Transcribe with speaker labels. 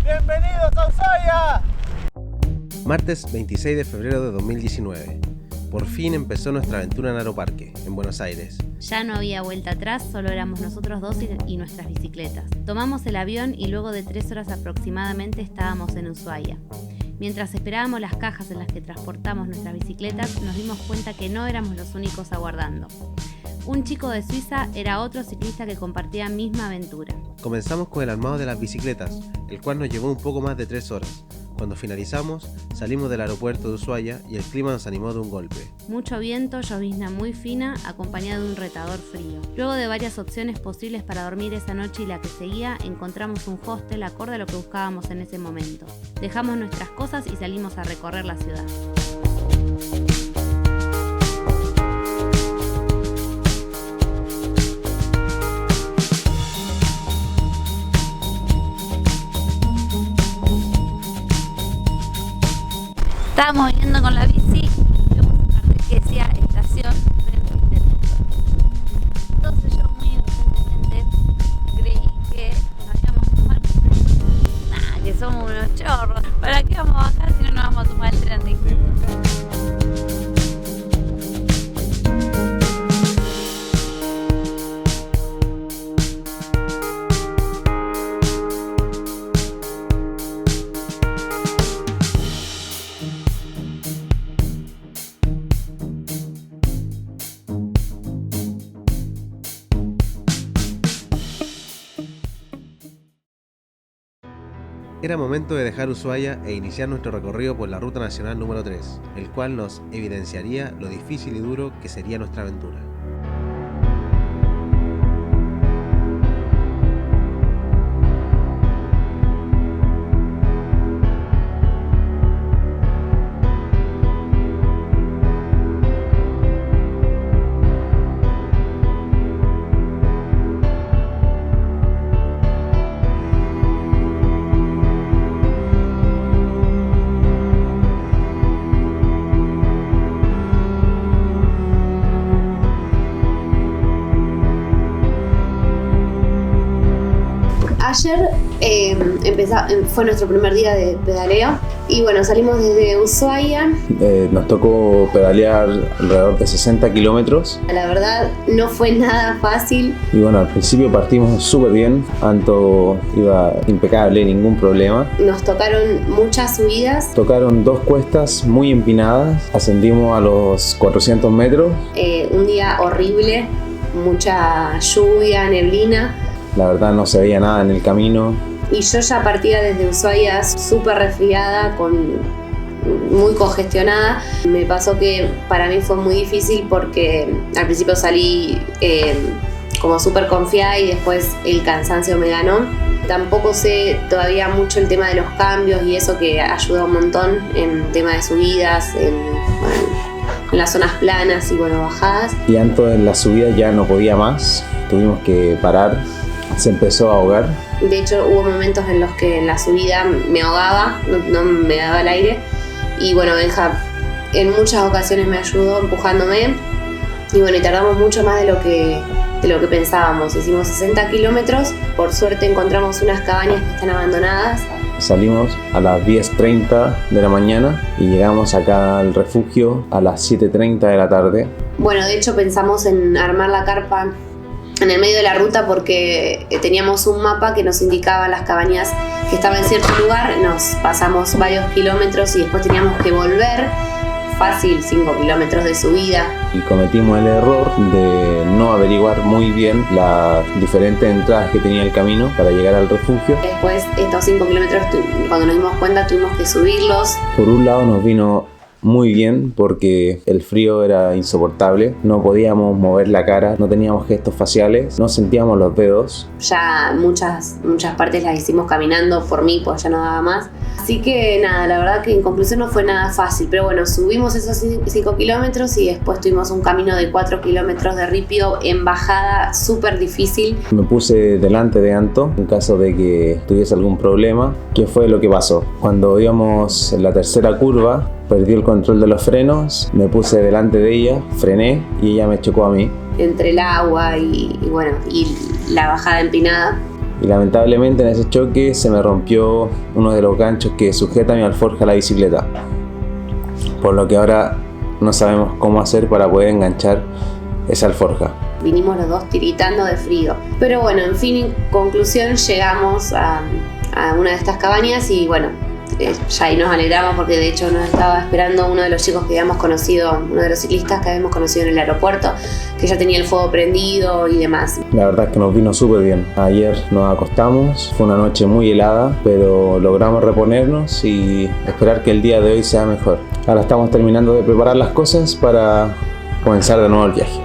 Speaker 1: ¡Bienvenidos a Ushuaia!
Speaker 2: Martes 26 de febrero de 2019. Por fin empezó nuestra aventura en Aeroparque, en Buenos Aires.
Speaker 3: Ya no había vuelta atrás, solo éramos nosotros dos y nuestras bicicletas. Tomamos el avión y luego de 3 horas aproximadamente estábamos en Ushuaia. Mientras esperábamos las cajas en las que transportamos nuestras bicicletas, nos dimos cuenta que no éramos los únicos aguardando. Un chico de Suiza era otro ciclista que compartía misma aventura.
Speaker 2: Comenzamos con el armado de las bicicletas, el cual nos llevó un poco más de 3 horas. Cuando finalizamos, salimos del aeropuerto de Ushuaia y el clima nos animó de un golpe.
Speaker 3: Mucho viento, llovizna muy fina, acompañado de un retador frío. Luego de varias opciones posibles para dormir esa noche y la que seguía, encontramos un hostel acorde a lo que buscábamos en ese momento. Dejamos nuestras cosas y salimos a recorrer la ciudad. Estábamos viniendo con la bici y vimos un cartel que decía estación Tren Interluz. Entonces yo muy inocentemente creí que nos íbamos a tomar. Que somos unos chorros. ¿Para qué vamos a bajar si no nos vamos a tomar el tren de Interluz?
Speaker 2: Era momento de dejar Ushuaia e iniciar nuestro recorrido por la Ruta Nacional número 3, el cual nos evidenciaría lo difícil y duro que sería nuestra aventura.
Speaker 4: Ayer fue nuestro primer día de pedaleo y bueno, salimos desde Ushuaia.
Speaker 5: Nos tocó pedalear alrededor de 60 kilómetros.
Speaker 4: La verdad no fue nada fácil.
Speaker 5: Y bueno, al principio partimos súper bien, Anto iba impecable, ningún problema.
Speaker 4: Nos tocaron muchas subidas.
Speaker 5: Tocaron 2 cuestas muy empinadas, ascendimos a los 400 metros.
Speaker 4: Un día horrible, mucha lluvia, neblina.
Speaker 5: La verdad no se veía nada en el camino.
Speaker 4: Y yo ya partía desde Ushuaia súper resfriada, muy congestionada. Me pasó que para mí fue muy difícil porque al principio salí como súper confiada y después el cansancio me ganó. Tampoco sé todavía mucho el tema de los cambios y eso que ayuda un montón en tema de subidas, en las zonas planas y bajadas.
Speaker 5: Y Anto en la subida ya no podía más, tuvimos que parar. Se empezó a ahogar.
Speaker 4: De hecho, hubo momentos en los que en la subida me ahogaba, no me daba el aire. Y Benja en muchas ocasiones me ayudó empujándome. Y tardamos mucho más de lo que pensábamos. Hicimos 60 kilómetros. Por suerte encontramos unas cabañas que están abandonadas.
Speaker 5: Salimos a las 10:30 de la mañana y llegamos acá al refugio a las 7:30 de la tarde.
Speaker 4: De hecho pensamos en armar la carpa en el medio de la ruta porque teníamos un mapa que nos indicaba las cabañas que estaban en cierto lugar. Nos pasamos varios kilómetros y después teníamos que volver, fácil 5 kilómetros de subida.
Speaker 5: Y cometimos el error de no averiguar muy bien las diferentes entradas que tenía el camino para llegar al refugio.
Speaker 4: Después estos 5 kilómetros, cuando nos dimos cuenta, tuvimos que subirlos.
Speaker 5: Por un lado nos vino muy bien porque el frío era insoportable, no podíamos mover la cara, no teníamos gestos faciales, no sentíamos los dedos.
Speaker 4: Ya muchas partes las hicimos caminando por mí, pues ya no daba más. Así que nada, la verdad que en conclusión no fue nada fácil, pero subimos esos 5 kilómetros y después tuvimos un camino de 4 kilómetros de ripio en bajada súper difícil.
Speaker 5: Me puse delante de Anto en caso de que tuviese algún problema. ¿Qué fue lo que pasó? Cuando íbamos en la tercera curva, perdí el control de los frenos, me puse delante de ella, frené y ella me chocó a mí.
Speaker 4: Entre el agua y la bajada empinada.
Speaker 5: y lamentablemente en ese choque se me rompió uno de los ganchos que sujeta mi alforja a la bicicleta, por lo que ahora no sabemos cómo hacer para poder enganchar esa alforja.
Speaker 4: Vinimos los dos tiritando de frío. Pero bueno, en fin, en conclusión llegamos a una de estas cabañas y bueno, ya ahí nos alegramos porque de hecho nos estaba esperando uno de los chicos que habíamos conocido, uno de los ciclistas que habíamos conocido en el aeropuerto, que ya tenía el fuego prendido y demás.
Speaker 5: La verdad es que nos vino súper bien. Ayer nos acostamos, fue una noche muy helada, pero logramos reponernos y esperar que el día de hoy sea mejor. Ahora estamos terminando de preparar las cosas para comenzar de nuevo el viaje.